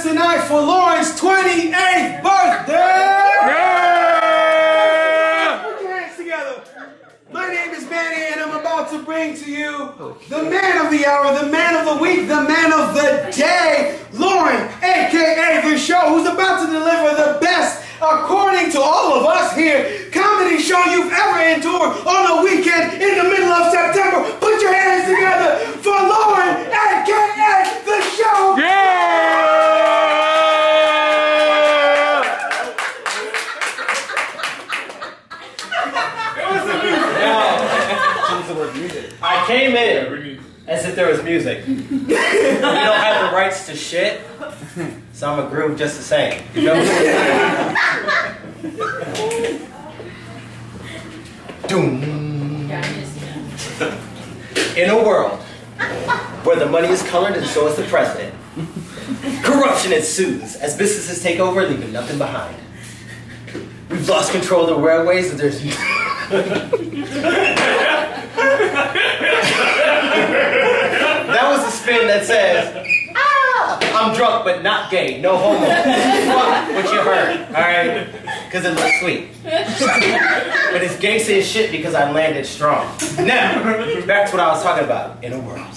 us tonight for Loren's 28th birthday! Yeah! Put your hands together. My name is Manny, and I'm about to bring to you the man of the hour, the man of the week, the man of the day, Loren, a.k.a. The Show, who's about to deliver the best, according to all of us here, comedy show you've ever endured on a weekend in the middle of September. Put your hands together for Loren, a.k.a. The Show! Yeah! I came in as if there was music. We don't have the rights to shit, so I'm a groove just the same. You know? Doom. In a world where the money is colored and so is the president, corruption ensues as businesses take over, leaving nothing behind. We've lost control of the railways and there's that was a spin that says, I'm drunk but not gay, no homo. Fuck what you heard, alright? Because it looks sweet. But it's gangsta as shit because I landed strong. Now, back to what I was talking about. In a world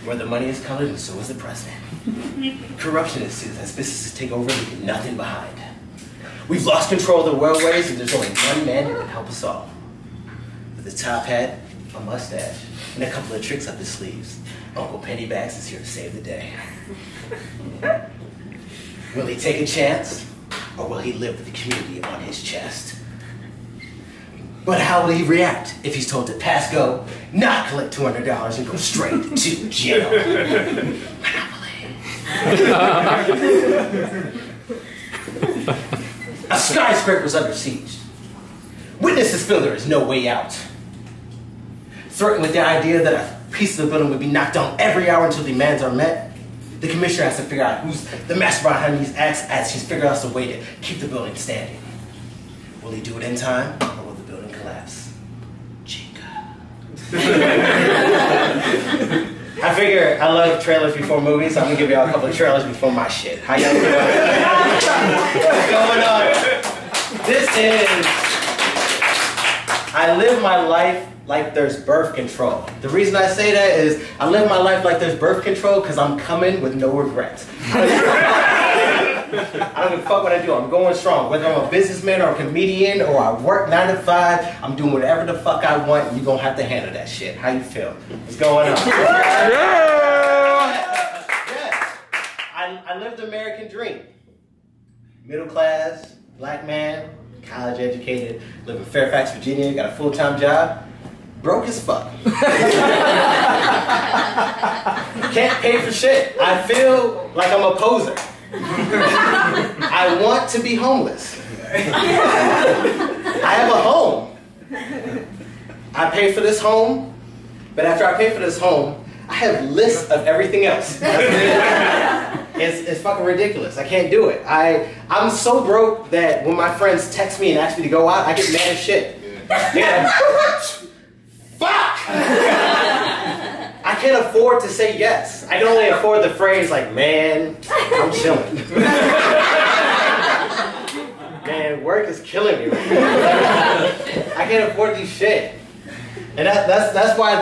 where the money is colored and so is the president. Corruption ensues as businesses take over, leaving nothing behind. We've lost control of the railways and there's only one man who can help us all. With a top hat, a mustache, and a couple of tricks up his sleeves, Uncle Pennybags is here to save the day. Will he take a chance, or will he live with the community on his chest? But how will he react if he's told to pass go, not collect $200, and go straight to jail? A skyscraper's under siege. Witnesses feel there is no way out. Threatened with the idea that a piece of the building would be knocked down every hour until demands are met, the commissioner has to figure out who's the master behind these acts as he's figured out a way to keep the building standing. Will he do it in time, or will the building collapse? Chinga. I figure I love trailers before movies, so I'm gonna give y'all a couple of trailers before my shit. How y'all doing? What's going on? This is I live my life like there's birth control. The reason I say that is I live my life like there's birth control because I'm coming with no regrets. I don't give a fuck what I do. I'm going strong. Whether I'm a businessman or a comedian or I work 9 to 5, I'm doing whatever the fuck I want and you're going to have to handle that shit. How you feel? What's going on? Yes. I lived the American dream. Middle class, black man, college educated, live in Fairfax, Virginia, got a full-time job. Broke as fuck. Can't pay for shit. I feel like I'm a poser. I want to be homeless. I have a home. I pay for this home, but after I pay for this home, I have lists of everything else. It's fucking ridiculous. I can't do it. I'm so broke that when my friends text me and ask me to go out, I get mad as shit. Yeah. Fuck! I can't afford to say yes. I can only afford the phrase like, man, I'm chilling. Man, work is killing me. I can't afford these shit. And that's why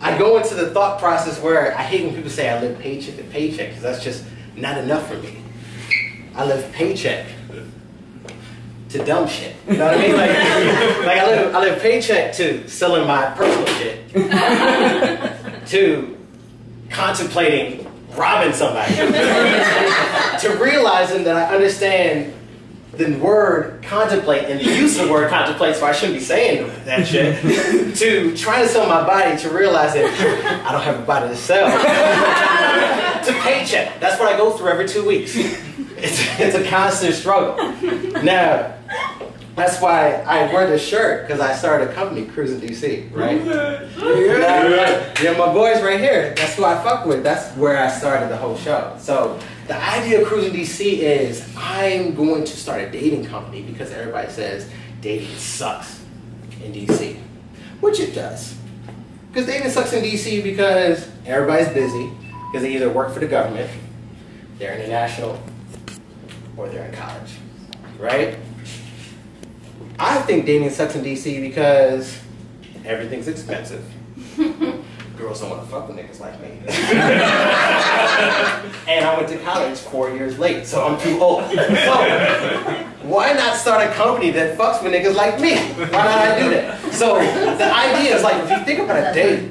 I go into the thought process where I hate when people say I live paycheck to paycheck, because that's just not enough for me. I live paycheck to dumb shit. You know what I mean? Like I live paycheck to selling my personal shit, to contemplating robbing somebody, to realizing that I understand the word contemplate and the use of the word contemplate, so I shouldn't be saying that shit, to trying to sell my body, to realize that I don't have a body to sell, to paycheck. That's what I go through every 2 weeks. It's a constant struggle. Now, that's why I wear this shirt, because I started a company, Cruising DC, right? Yeah, my boys right here, that's who I fuck with. That's where I started the whole show. So the idea of Cruising DC is I'm going to start a dating company because everybody says dating sucks in DC, which it does. Because dating sucks in DC because everybody's busy, Because they either work for the government, they're international, or they're in college, right? I think dating sucks in DC because everything's expensive. Girls don't want to fuck with niggas like me. And I went to college 4 years late, so I'm too old. So, why not start a company that fucks with niggas like me? Why not I do that? So, the idea is like, if you think about a date,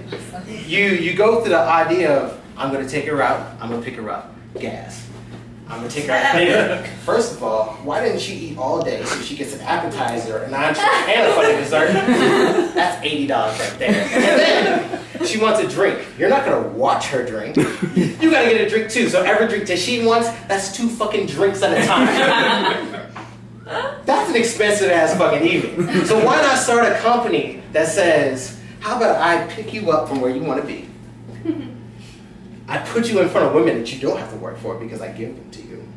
you go through the idea of, I'm going to take her out, I'm going to pick her up, gas. I'm going to take her out dinner. First of all, why didn't she eat all day so she gets an appetizer, an entree, and a fucking dessert? That's $80 right there. And then she wants a drink. You're not going to watch her drink. You got to get a drink too. So every drink that she wants, that's 2 fucking drinks at a time. That's an expensive ass fucking evening. So why not start a company that says, how about I pick you up from where you want to be? I put you in front of women that you don't have to work for because I give them to you.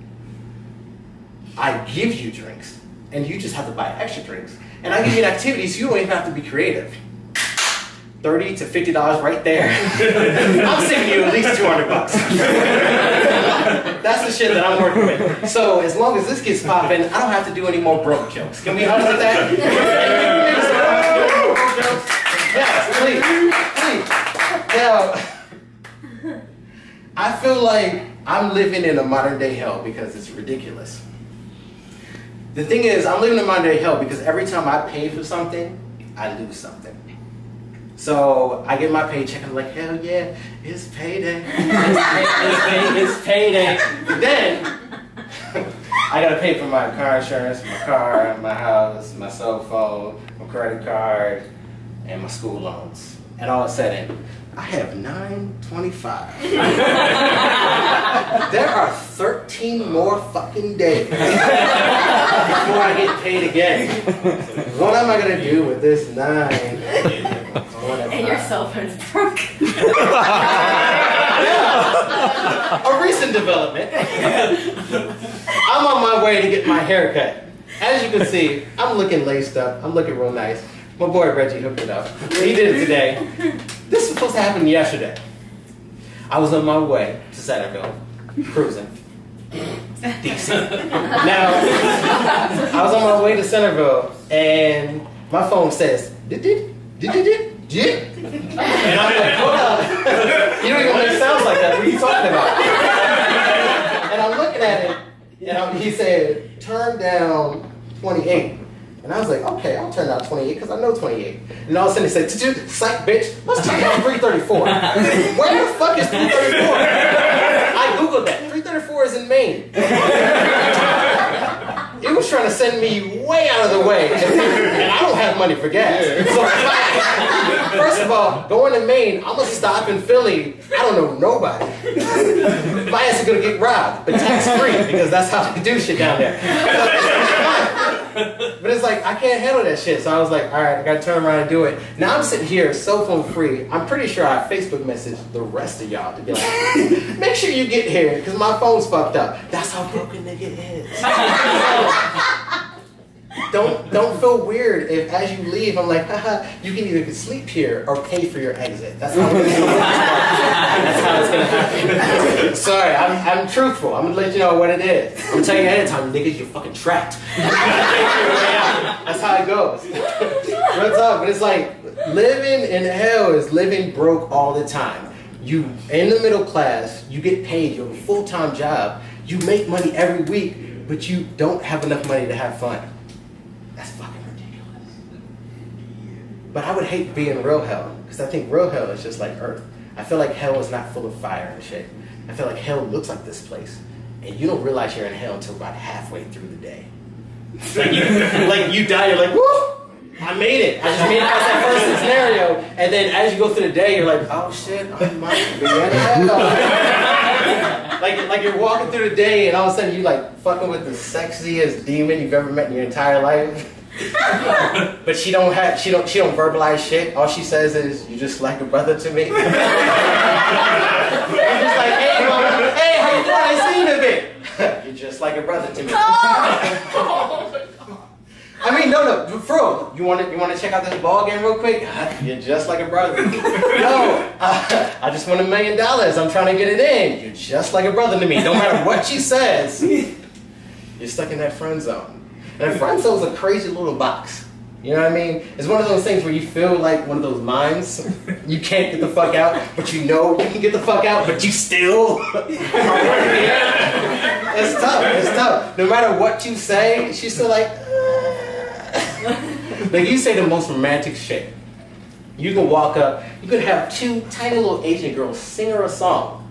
I give you drinks, and you just have to buy extra drinks. And I give you an activity so you don't even have to be creative. $30 to $50 right there. I'm saving you at least $200 bucks. That's the shit that I'm working with. So as long as this gets popping, I don't have to do any more broke jokes. Can we help with that? Yes, please. Now, I feel like I'm living in a modern day hell because it's ridiculous. The thing is, I'm living in a modern day hell because every time I pay for something, I lose something. So I get my paycheck, I'm like, hell yeah, it's payday. It's payday. Then, I gotta pay for my car insurance, my car, my house, my cell phone, my credit card, and my school loans. And all of a sudden, I have $9.25. There are 13 more fucking days before I get paid again. What am I gonna do with this 9? And your cell phone's broke. Yeah. A recent development. I'm on my way to get my hair cut. As you can see, I'm looking laced up. I'm looking real nice. My boy Reggie hooked it up. He did it today. This was supposed to happen yesterday. I was on my way to Centerville, cruising. DC. Now, I was on my way to Centerville, and my phone says, and I'm like, hold on. You don't even make sounds like that. What are you talking about? And I'm looking at it, and he said, turn down 28. And I was like, okay, I'll turn down 28 because I know 28. And all of a sudden he said, did you, psych bitch, let's turn down 334. Where the fuck is 334? I Googled that. 334 is in Maine. It was trying to send me way out of the way. And I don't have money for gas. So, first of all, going to Maine, I'm going to stop in Philly. I don't know nobody. My ass is going to get robbed, but tax-free because that's how they do shit down there. But it's like, I can't handle that shit. So I was like, all right, I got to turn around and do it. Now I'm sitting here, cell phone free. I'm pretty sure I Facebook messaged the rest of y'all to be like, make sure you get here because my phone's fucked up. That's how broken nigga is. Don't feel weird if as you leave, I'm like, haha, you can either sleep here or pay for your exit. That's how it's gonna happen. That's how it's gonna happen. Sorry, I'm truthful. I'm gonna let you know what it is. I'm gonna tell you ahead of time, niggas, you're fucking trapped. That's how it goes. What's up? But it's like, living in hell is living broke all the time. You, in the middle class, you get paid, you have a full-time job, you make money every week, but you don't have enough money to have fun. That's fucking ridiculous. But I would hate being in real hell, because I think real hell is just like Earth. I feel like hell is not full of fire and shit. I feel like hell looks like this place, and you don't realize you're in hell until about halfway through the day. Like you die, you're like, woo! I made it. I just made it past that first scenario, and then as you go through the day, you're like, oh shit, I might be in hell. Like you're walking through the day, and all of a sudden you like fucking with the sexiest demon you've ever met in your entire life. But she don't verbalize shit. All she says is, "You just like a brother to me." I'm just like, hey, mama, hey, how you doing? I seen you a bit. You're just like a brother to me. I mean, mean, no, for real. You want to check out this ball game real quick? You're just like a brother. No, I just won $1 million. I'm trying to get it in. You're just like a brother to me. No matter what she says, you're stuck in that friend zone. And a friend zone's a crazy little box. You know what I mean? It's one of those things where you feel like one of those mines. You can't get the fuck out, but you know you can get the fuck out, but you still are working it. It's tough. It's tough. No matter what you say, she's still like, like you say the most romantic shit. You can walk up, you could have 2 tiny little Asian girls sing her a song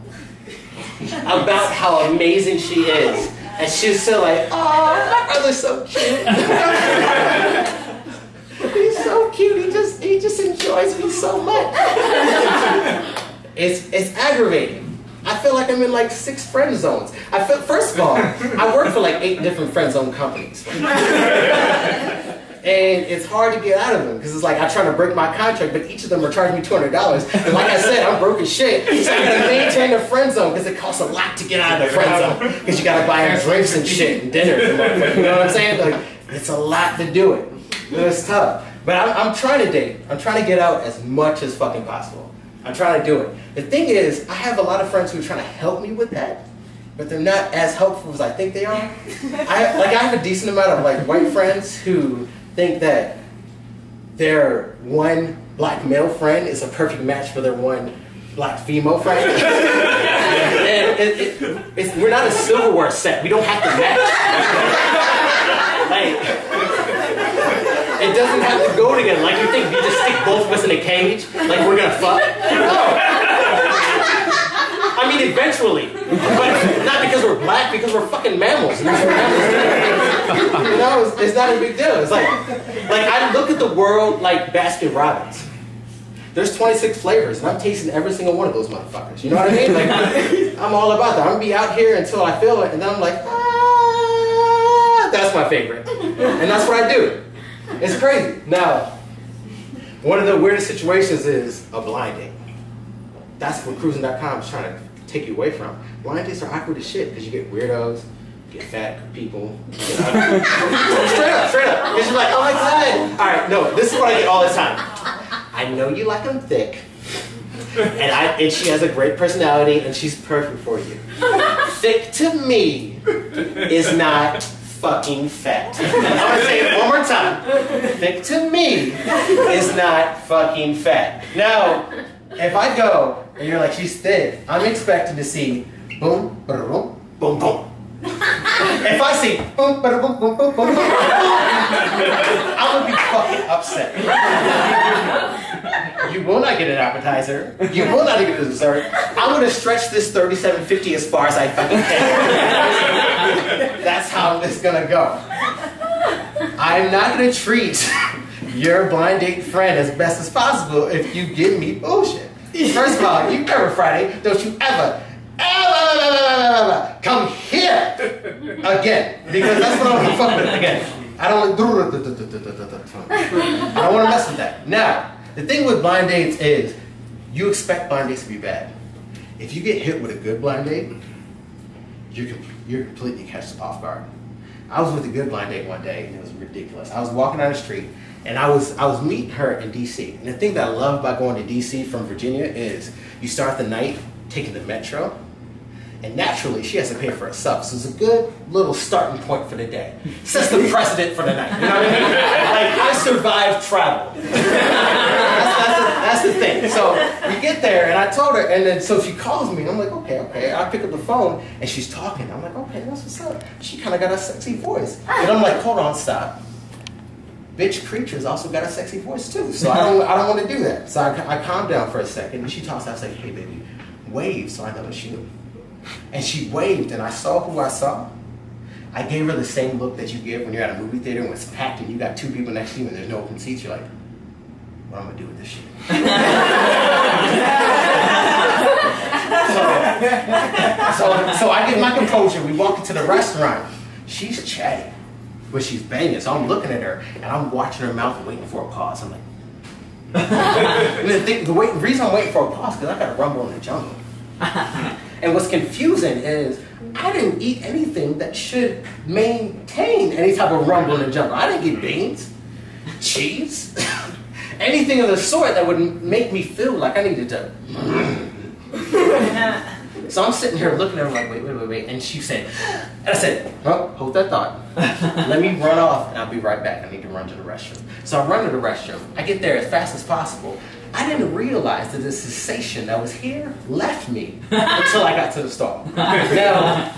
about how amazing she is. And she's still like, oh, my brother's so cute. He's so cute. He just enjoys me so much. It's aggravating. I feel like I'm in like 6 friend zones. First of all, I work for like 8 different friend zone companies. And it's hard to get out of them because it's like I'm trying to break my contract, but each of them are charging me $200. And like I said, I'm broke as shit, so I gotta maintain the friend zone because it costs a lot to get out of the friend zone. Because you gotta buy them drinks and shit and dinners. And you know what I'm saying? Like it's a lot to do it. It's tough. But I'm trying to date. I'm trying to get out as much as fucking possible. I'm trying to do it. The thing is, I have a lot of friends who are trying to help me with that, but they're not as helpful as I think they are. I have a decent amount of like white friends who think that their one black male friend is a perfect match for their one black female friend. And we're not a silverware set. We don't have to match. Like, it doesn't have to go together. Like you think if you just stick both of us in a cage, like we're gonna fuck? No. I mean, eventually. But not because we're black, because we're fucking mammals. You know, it's not a big deal. It's like I look at the world like Baskin Robbins. There's 26 flavors, and I'm tasting every single one of those motherfuckers. You know what I mean? Like, I'm all about that. I'm gonna be out here until I feel it, and then I'm like, that's my favorite. And that's what I do. It's crazy. Now, one of the weirdest situations is a blind date. That's what cruising.com is trying to take you away from. Blind dates are awkward as shit because you get weirdos, you get fat people. You know? Straight up. Because you're like, oh my god. All right, no, this is what I get all the time. I know you like them thick, and she has a great personality, and she's perfect for you. Thick to me is not fucking fat. I'm gonna say it one more time. Thick to me is not fucking fat. Now, if I go and you're like, she's thick, I'm expecting to see boom, ba-da-boom, boom, boom. If I see boom, ba-da-boom, boom, boom, boom, boom, I'm gonna be fucking upset. You will not get an appetizer. You will not get a dessert. I'm gonna stretch this 3750 as far as I fucking can. That's how this is gonna go. I'm not gonna treat your blind date friend as best as possible if you give me bullshit. First of all, you remember Friday, don't you ever come here again, because that's what I'm gonna fuck with again. I don't want to mess with that. Now, the thing with blind dates is you expect blind dates to be bad. If you get hit with a good blind date, you're completely catched off guard. I was with a good blind date one day, and it was ridiculous. I was walking down the street, and I was meeting her in DC. And the thing that I love about going to DC from Virginia is you start the night taking the metro, and naturally she has to pay for herself. So it's a good little starting point for the day. Sets the precedent for the night. You know what I mean? Like, I survived travel. That's the thing. So we get there, and I told her, and then so she calls me, and I'm like, okay. I pick up the phone, and she's talking. I'm like, okay, that's what's up. She kind of got a sexy voice. And I'm like, hold on, stop. Bitch creatures also got a sexy voice too. So I don't want to do that. So I calmed down for a second, and she talks. I was like, hey baby, wave so I know it's you. And she waved, and I saw who I saw. I gave her the same look that you give when you're at a movie theater and it's packed and you got 2 people next to you and there's no open seats. You're like, what am I gonna do with this shit? so I get my composure. We walk into the restaurant. She's chatty, but she's banging. So I'm looking at her and I'm watching her mouth and waiting for a pause. I'm like, and the reason I'm waiting for a pause is because I got to rumble in the jungle. And what's confusing is I didn't eat anything that should maintain any type of rumble in the jungle. I didn't get beans, cheese, anything of the sort that would make me feel like I needed to. So I'm sitting here looking at her like, wait. And she said, and I said, oh, hold that thought. Let me run off and I'll be right back. I need to run to the restroom. So I run to the restroom. I get there as fast as possible. I didn't realize that the sensation that was here left me until I got to the stall. Now,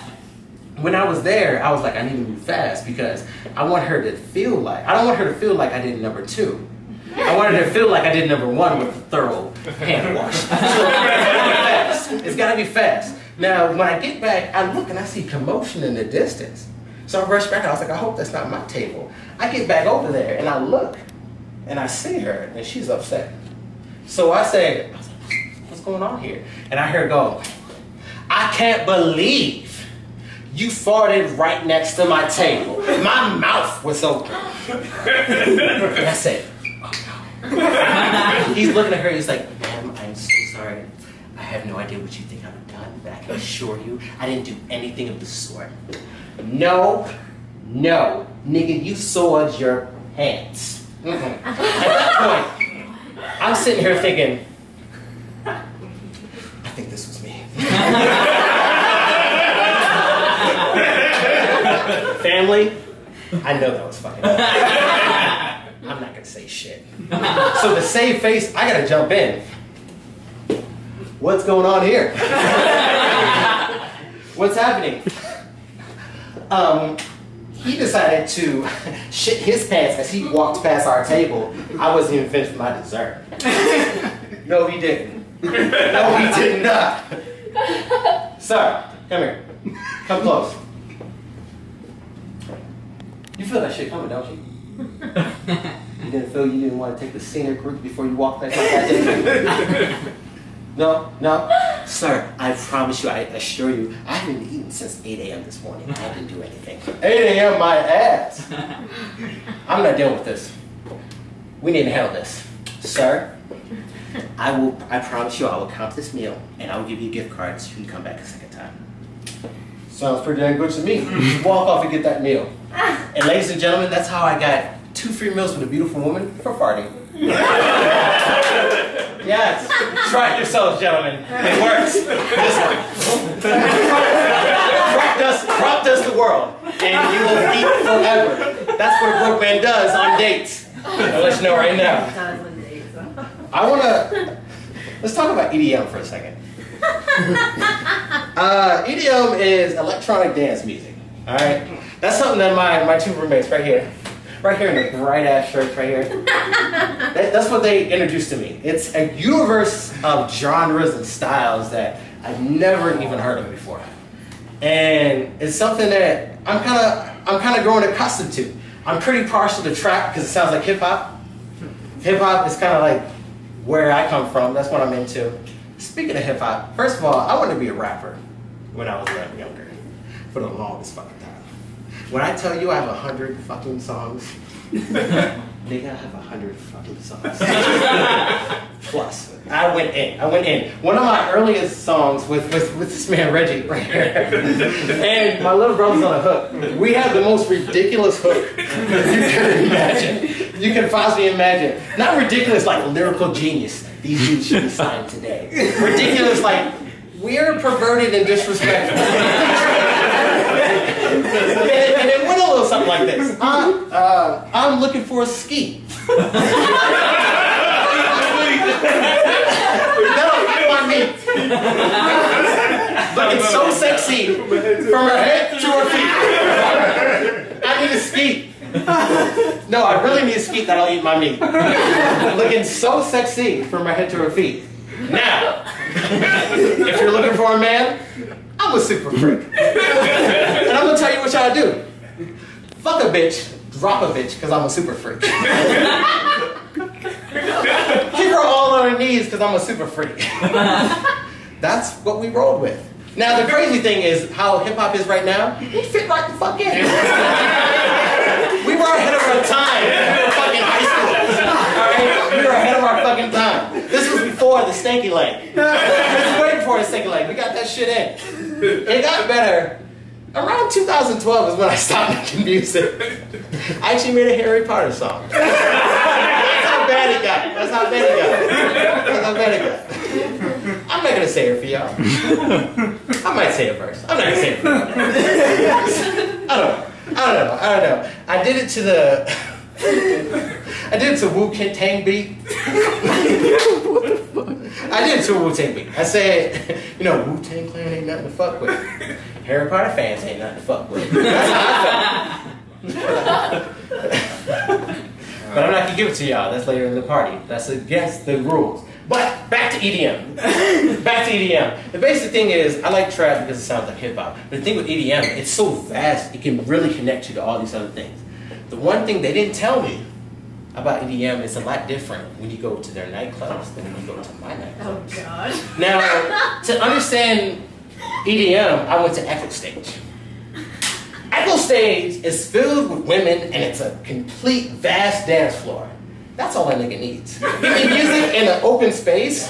when I was there, I was like, I need to move fast because I want her to feel like, I don't want her to feel like I did number 2. I wanted her to feel like I did number 1 with a thorough hand wash. So it's gotta be fast. Now, when I get back, I look and I see commotion in the distance. So I rush back, I was like, I hope that's not my table. I get back over there and I look and I see her and she's upset. So I say, what's going on here? And I hear her go, I can't believe you farted right next to my table. My mouth was open. And I said, oh no. He's looking at her, he's like, ma'am, I'm so sorry. I have no idea what you think I've done, but I can assure you, I didn't do anything of the sort. No, nigga, you soiled your pants. At that point, I'm sitting here thinking, I think this was me. Family, I know that was fucking up. I'm not gonna say shit. So to save face, I gotta jump in. What's going on here? What's happening? He decided to shit his pants as he walked past our table. I wasn't even finished with my dessert. No, he didn't. No, he did not. Sir, come here. Come close. You feel that shit coming, don't you? You didn't feel you didn't want to take the scenic route before you walked past that table? No? Sir, I promise you, I assure you, I haven't eaten since 8 a.m. this morning. I didn't do anything. 8 a.m. my ass. I'm not dealing with this. We need to handle this. Sir, I promise you I will count this meal and I will give you a gift card so you can come back a second time. Sounds pretty dang good to me. Walk off and get that meal. And ladies and gentlemen, that's how I got 2 free meals with a beautiful woman for farting. Yes, try it yourselves, gentlemen. It works. This one. Crop dust the world, and you will eat forever. That's what a broke man does on dates. I'll let you know right now. Let's talk about EDM for a second. EDM is electronic dance music. All right, that's something that my 2 roommates right here in the bright ass shirts right here. That's what they introduced to me. It's a universe of genres and styles that I've never even heard of before, and it's something that I'm kind of growing accustomed to. I'm pretty partial to trap because it sounds like hip hop. Hip hop is kind of like where I come from. That's what I'm into. Speaking of hip hop, first of all, I wanted to be a rapper when I was younger, for the longest fucking time. When I tell you I have 100 fucking songs, nigga, I have 100 fucking songs. Plus, I went in. One of my earliest songs with this man Reggie right here, and my little brother's on a hook. We have the most ridiculous hook you can imagine. You can possibly imagine. Not ridiculous like lyrical genius. These dudes should be signed today. Ridiculous like we're perverted and disrespectful. And it went a little something like this. I'm looking for a ski. That'll fit my meat. Looking so sexy from her head to her feet. I need a ski. No, I really need a ski that'll eat my meat. Looking so sexy from her head to her feet. Now, if you're looking for a man, I'm a super freak. And I'm gonna tell you what y'all do. Fuck a bitch, drop a bitch, because I'm a super freak. Keep her all on her knees, because I'm a super freak. That's what we rolled with. Now, the crazy thing is how hip-hop is right now, we fit right the fuck in. We were ahead of our time. We were fucking high school. All right? We were ahead of our fucking time. This was before before the stanky leg. This is way before the stanky leg. We got that shit in. It got better. Around 2012 is when I stopped making music. I actually made a Harry Potter song. That's how bad it got. That's how bad it got. That's how bad it got. I'm not gonna say it for y'all. I might say it first. I'm not gonna say it for y'all. I don't know. I did it to the I did it to Wu Tang beat. What the fuck? I did it to a Wu Tang beat. I said, you know, Wu Tang Clan ain't nothing to fuck with. Harry Potter fans ain't nothing to fuck with. That's how I felt. But I'm not gonna give it to y'all. That's later in the party. That's against the rules. But back to EDM. Back to EDM. The basic thing is, I like trap because it sounds like hip hop. But the thing with EDM, it's so vast, it can really connect you to all these other things. The one thing they didn't tell me about EDM is a lot different when you go to their nightclubs than when you go to my nightclubs. Oh God. Now, to understand EDM, I went to Echo Stage. Echo Stage is filled with women and it's a complete vast dance floor. That's all that nigga needs. He need music in an open space.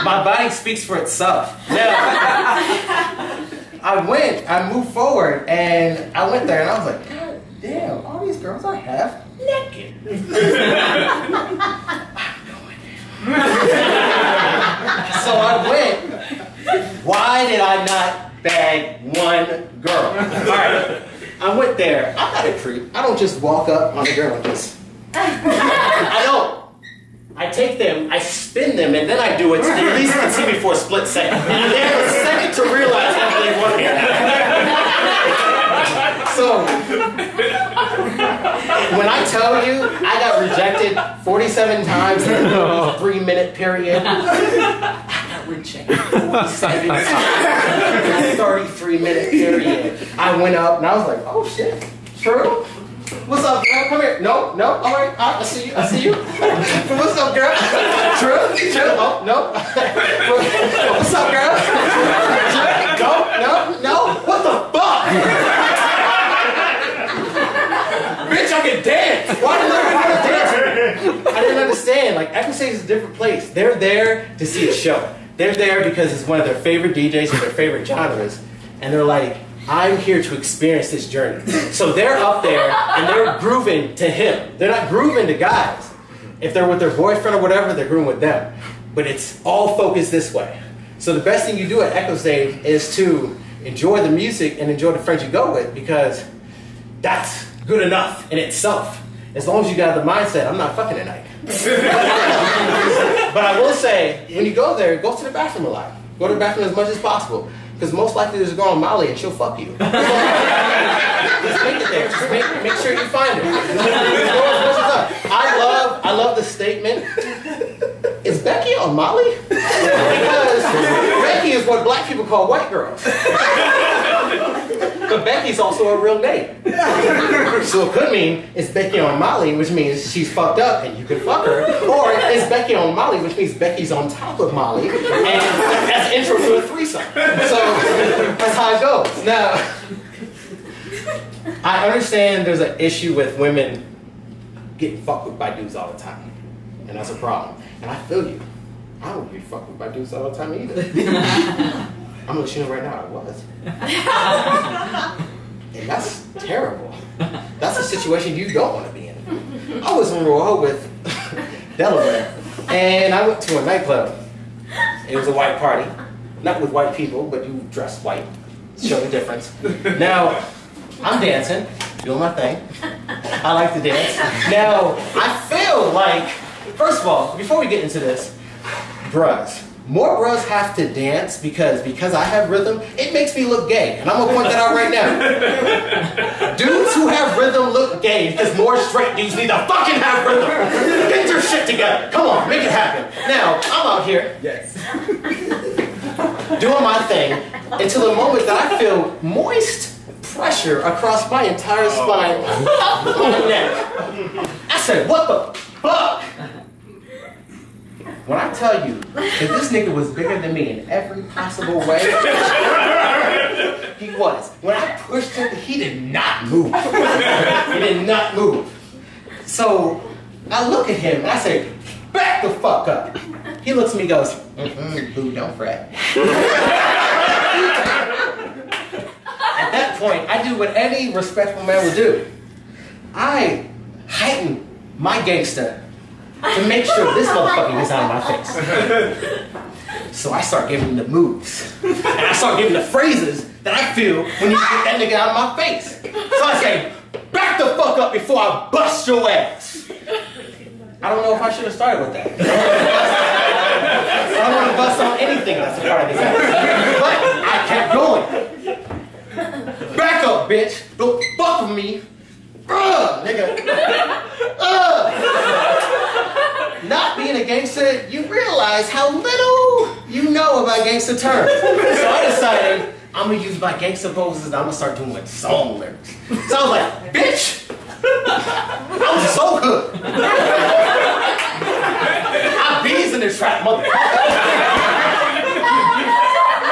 My body speaks for itself. Now, I moved forward and I went there and I was like, God damn, all these girls are half naked. So I went, why did I not bag one girl? Alright, I went there, I'm not a creep. I don't just walk up on a girl like this. I don't. I take them, I spin them, and then I do it so they at least can see me for a split second. And they have a second to realize what they want here. So, when I tell you, I got rejected 47 times in a 3-minute period. I got rejected 47 times in a 33-minute period. I went up and I was like, oh shit, true? What's up, girl? Come here. No, all right, I see you. What's up, girl? True? Oh, no. What's up, girl? No. What the fuck? Bitch, I can dance. Why do I learn how to dance? I didn't understand. Like, Echo Stage is a different place. They're there to see a show. They're there because it's one of their favorite DJs and their favorite genres. And they're like, I'm here to experience this journey. So they're up there and they're grooving to him. They're not grooving to guys. If they're with their boyfriend or whatever, they're grooving with them. But it's all focused this way. So the best thing you do at Echo Stage is to enjoy the music and enjoy the friends you go with, because that's good enough in itself. As long as you got the mindset, I'm not fucking tonight. But I will say, when you go there, go to the bathroom a lot. Go to the bathroom as much as possible. Because most likely there's a girl on Molly and she'll fuck you. Just make it there. Just make sure you find her. I love the statement. Is Becky on Molly? Because Becky is what black people call white girls. But Becky's also a real name. So it could mean, is Becky on Molly, which means she's fucked up and you could fuck her. Or is Becky on Molly, which means Becky's on top of Molly. And that's intro to a threesome. So that's how it goes. Now, I understand there's an issue with women getting fucked with by dudes all the time. And that's a problem. And I feel you. I wouldn't be fucked with by dudes all the time either. I'm gonna let you know right now, I was. And that's terrible. That's a situation you don't want to be in. I was in Rehoboth, Delaware, and I went to a nightclub. It was a white party. Not with white people, but you dress white. Show the difference. Now, I'm dancing, doing my thing. I like to dance. Now, I feel like, first of all, before we get into this, bruhs. More bros have to dance because I have rhythm, it makes me look gay. And I'm gonna point that out right now. Dudes who have rhythm look gay because more straight dudes need to fucking have rhythm. Get your shit together. Come on, make it happen. Now, I'm out here. Yes. Doing my thing until the moment that I feel moist pressure across my entire spine on my neck. I said, what the fuck? When I tell you that this nigga was bigger than me in every possible way, he was. When I pushed him, he did not move. He did not move. So, I look at him and I say, back the fuck up. He looks at me and goes, boo, don't fret. At that point, I do what any respectful man would do. I heighten my gangster to make sure this motherfucker gets out of my face. So I start giving him the moves. And I start giving the phrases that I feel when you get that nigga out of my face. So I say, back the fuck up before I bust your ass. I don't know if I should have started with that. I don't want to bust on anything that's a part of this ass. But I kept going. Back up, bitch. Don't fuck with me. Nigga. Not being a gangster, you realize how little you know about gangster terms. So I decided I'm gonna use my gangster poses and I'm gonna start doing like song lyrics. So I was like, bitch, I was so good. I'm bees in the trap, motherfucker.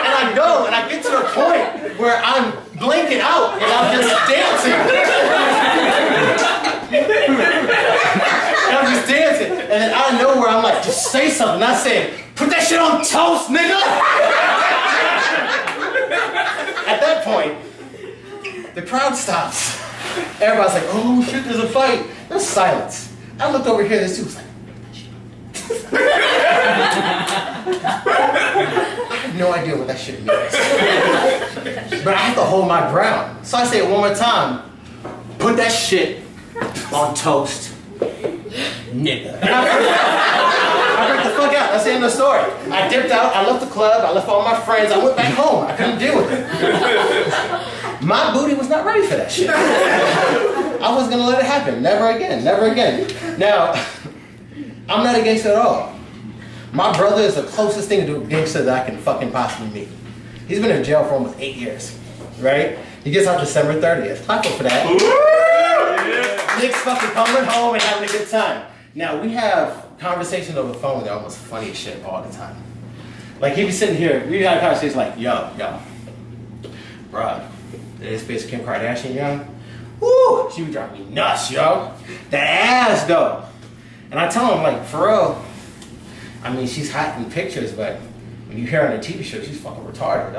And I go and I get to the point where I'm blinking out and I'm just dancing. And I'm just dancing. And then out of nowhere, I'm like, just say something. I said, put that shit on toast, nigga! At that point, the crowd stops. Everybody's like, oh shit, there's a fight. There's silence. I looked over here, this dude was like, I have no idea what that shit means. But I have to hold my ground. So I say it one more time. Put that shit on toast, nigga. And I break the fuck out. That's the end of the story. I dipped out. I left the club. I left all my friends. I went back home. I couldn't deal with it. My booty was not ready for that shit. I wasn't gonna let it happen. Never again. Never again. Now, I'm not a gangster at all. My brother is the closest thing to a gangster that I can fucking possibly meet. He's been in jail for almost 8 years, right? He gets out December 30th. Clap up for that. Nick's fucking coming home and having a good time. Now, we have conversations over the phone that are almost funny as shit all the time. Like, he'd be sitting here, we had a conversation like, yo, bruh, this bitch Kim Kardashian, yo, woo, she would drive me nuts, yo. That ass, though. And I tell him, like, for real, I mean, she's hot in pictures, but when you hear her on a TV show, she's fucking retarded.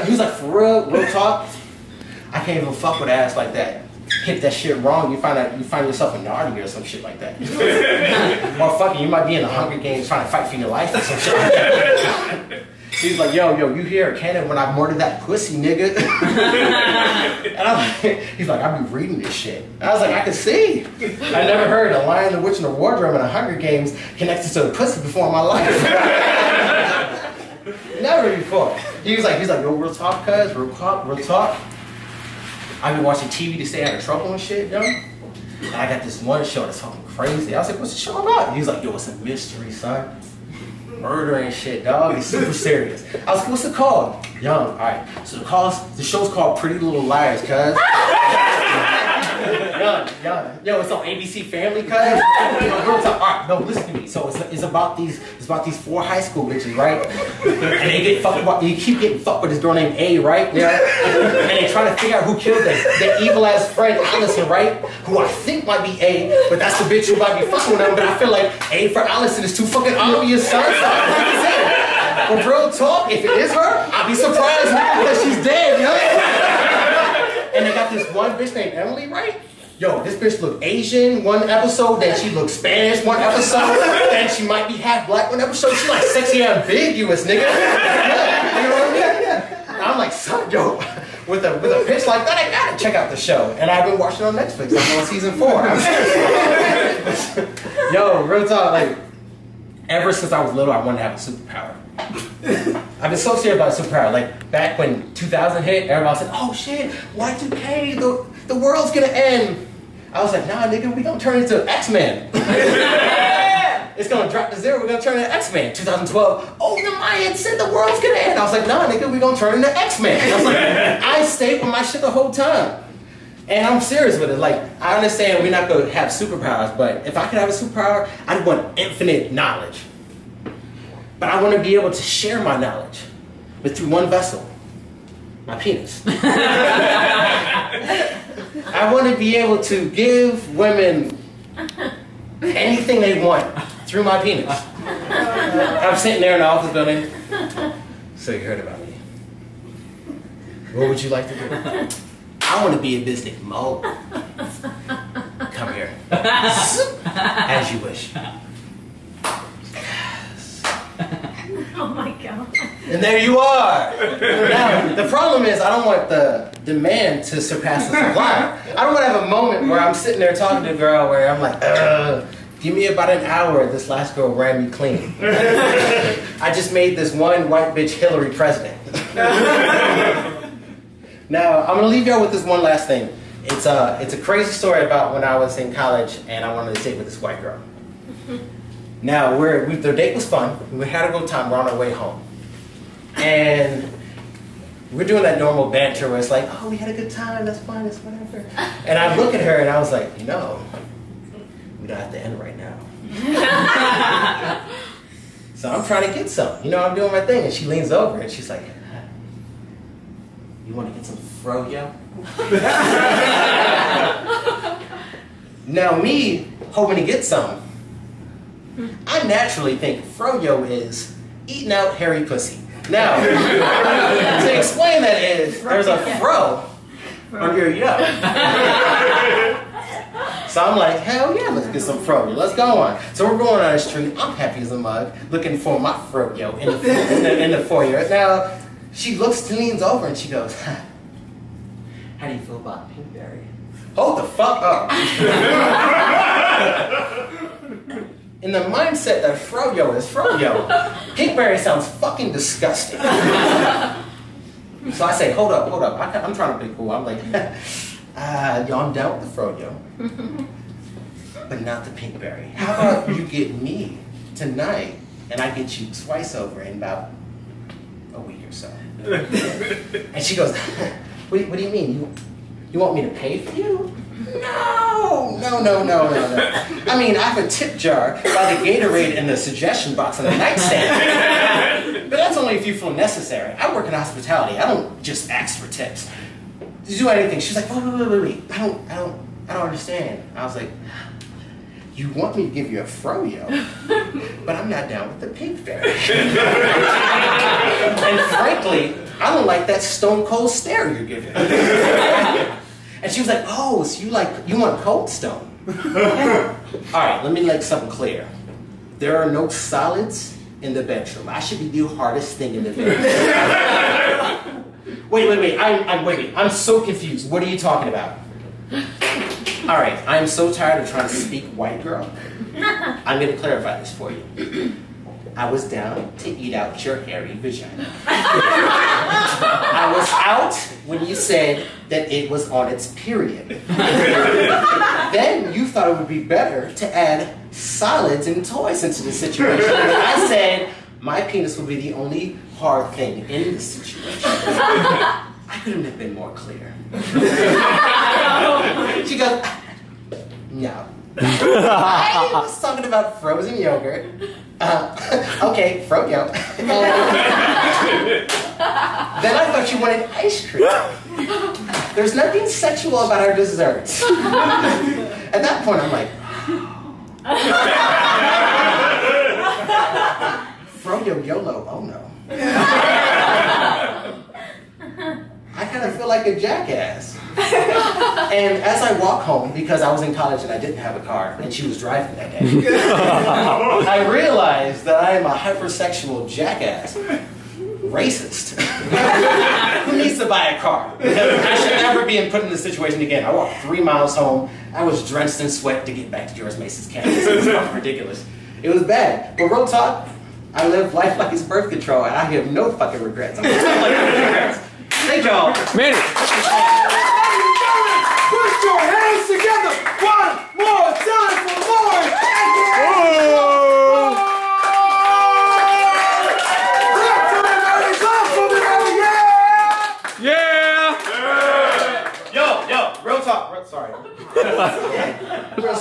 He's like, for real talk, I can't even fuck with ass like that. Hit that shit wrong, you find yourself in Narnia or some shit like that. Or fucking, you might be in the Hunger Games trying to fight for your life or some shit like that. He's like, yo, you hear Cannon when I murdered that pussy, nigga? And he's like, I be reading this shit. And I was like, I can see. I never heard a Lion, the Witch, and the Wardrobe in a Hunger Games connected to a pussy before in my life. Never before. He was like, yo, real talk, cuz, real talk. I've been watching TV to stay out of trouble and shit, yo. And I got this one show that's fucking crazy. I was like, what's the show about? He was like, yo, it's a mystery, son. Murder and shit, dog. It's super serious. I was like, what's it called? Young. Alright. So the show's called Pretty Little Liars, cuz. Young. Yo, it's on ABC Family, cuz. Alright, no, listen to me. So it's about these 4 high school bitches, right? And they get fucked about, you keep getting fucked with this girl named A, right? Yeah. And they try to figure out who killed them. Their evil ass friend Allison, right? Who I think might be A, but that's the bitch who might be fucking with them. But I feel like A for Allison is too fucking obvious, son. But real talk, if it is her, I'd be surprised because she's dead, yo. And they got this one bitch named Emily, right? Yo, this bitch look Asian one episode, then she look Spanish one episode, then she might be half black one episode. She like sexy ambiguous, nigga. Yeah, you know what I mean? And I'm like, son, yo, with a bitch like that, I gotta check out the show. And I've been watching it on Netflix. I'm on season 4. Yo, real talk, like, ever since I was little, I wanted to have a superpower. I've been so serious about a superpower. Like, back when 2000 hit, everybody said, oh shit, Y2K, the world's gonna end. I was like, nah, nigga, we gonna turn into X-Men. It's gonna drop to 0, we're gonna turn into X-Men. 2012, oh, the Mayans said the world's gonna end. I was like, nah, nigga, we gonna turn into X-Men. I was like, I stayed with my shit the whole time. And I'm serious with it. Like, I understand we're not gonna have superpowers, but if I could have a superpower, I'd want infinite knowledge. But I want to be able to share my knowledge, but through one vessel, my penis. I want to be able to give women anything they want through my penis. I'm sitting there in the office building. So you heard about me. What would you like to do? I want to be a business mo. Come here. As you wish. Oh my god. And there you are. Now, the problem is I don't want the demand to surpass the supply. I don't want to have a moment where I'm sitting there talking to a girl where I'm like, give me about an hour. This last girl ran me clean. I just made this one white bitch Hillary president. Now, I'm going to leave y'all with this one last thing. It's a crazy story about when I was in college and I wanted to date with this white girl. Now, the date was fun. We had a good time. We're on our way home. And we're doing that normal banter where it's like, oh, we had a good time. That's fine. That's whatever. And I look at her and I was like, we don't have to end right now. So I'm trying to get some. I'm doing my thing. And she leans over and she's like, you want to get some froyo? Now me, hoping to get some, I naturally think froyo is eating out hairy pussy. Now, to explain that is, there's a fro on your yo. So I'm like, hell yeah, let's get some froyo. Let's go on. So we're going on the street. I'm happy as a mug, looking for my froyo in the foyer. Now, she leans over and she goes, how do you feel about pinkberry? Hold the fuck up. In the mindset that froyo is froyo, pinkberry sounds fucking disgusting. So I say, hold up. I'm trying to be cool. I'm like, yo, I'm down with the froyo, but not the pinkberry. How about you get me tonight and I get you twice over in about a week or so? And she goes, what do you mean? You want me to pay for you? No. I mean, I have a tip jar by the Gatorade in the suggestion box on the nightstand. But that's only if you feel necessary. I work in hospitality. I don't just ask for tips. To do anything. She's like, wait. I don't understand. I was like, you want me to give you a froyo, but I'm not down with the pinkberry. And frankly, I don't like that stone cold stare you're giving. And she was like, oh, so you want cold stone? All right, let me make something clear. There are no solids in the bedroom. I should be the hardest thing in the bedroom. Wait. I'm so confused. What are you talking about? All right, I'm so tired of trying to speak white girl. I'm going to clarify this for you. I was down to eat out your hairy vagina. I was out when you said that it was on its period. Then you thought it would be better to add solids and toys into the situation. And I said my penis would be the only hard thing in the situation. I couldn't have been more clear. She goes, no. I was talking about frozen yogurt. Okay, froyo. Then I thought you wanted ice cream. There's nothing sexual about our desserts. At that point, I'm like, froyo YOLO, oh no. I kind of feel like a jackass. And as I walk home, because I was in college and I didn't have a car, and she was driving that day, I realized that I am a hypersexual jackass. Racist. Who needs to buy a car? Because I should never be put in this situation again. I walked 3 miles home. I was drenched in sweat to get back to George Mason's campus. It was fucking ridiculous. It was bad. But real talk, I live life like it's birth control, and I have no fucking regrets. I'm like, regrets. Thank y'all. Made it. Put your hands together one more time for Loren. Yeah. Yo, real talk. Sorry. Real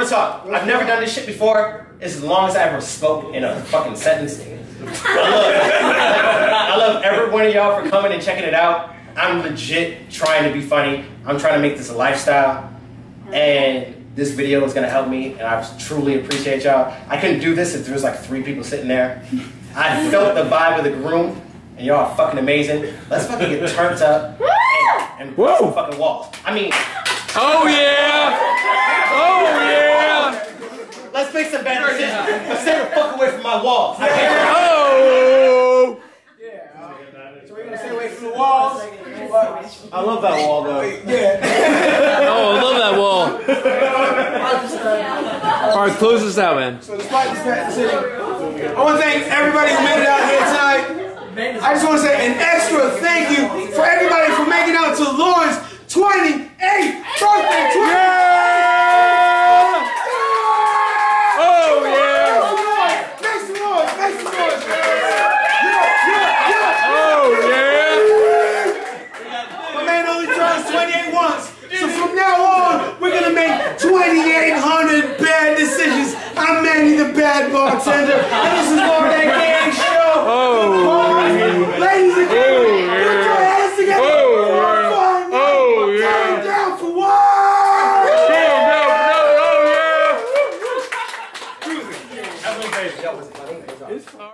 talk. I've never done this shit before. It's as long as I ever spoke in a fucking sentence. I love every one of y'all for coming and checking it out. I'm legit trying to be funny. I'm trying to make this a lifestyle. And this video is gonna help me, and I truly appreciate y'all. I couldn't do this if there was like 3 people sitting there. I felt the vibe of the room, and y'all are fucking amazing. Let's fucking get turned up and put some fucking walls. I mean, oh yeah! Oh yeah! Let's make some bad decisions. Let's stay the fuck away from my walls. Oh! So we're gonna stay away from the walls. I love that wall though. Yeah. Oh, I love that wall. Alright, close this out, man. So despite this bad decision, I want to thank everybody who made it out here tonight. I just want to say an extra thank you for everybody for making out to Loren's 28th birthday. Oh yeah! Make some noise! Make some noise! Oh yeah! My man only turns 28 once. So from now on, we're going to make 2,800 bad decisions. I'm Manny the Bad Bartender. And this is Loren A.K.A. Show. Oh! Ladies and gentlemen, put your hands together for a fun night. Oh yeah! Turn down for what? Oh yeah! That was funny.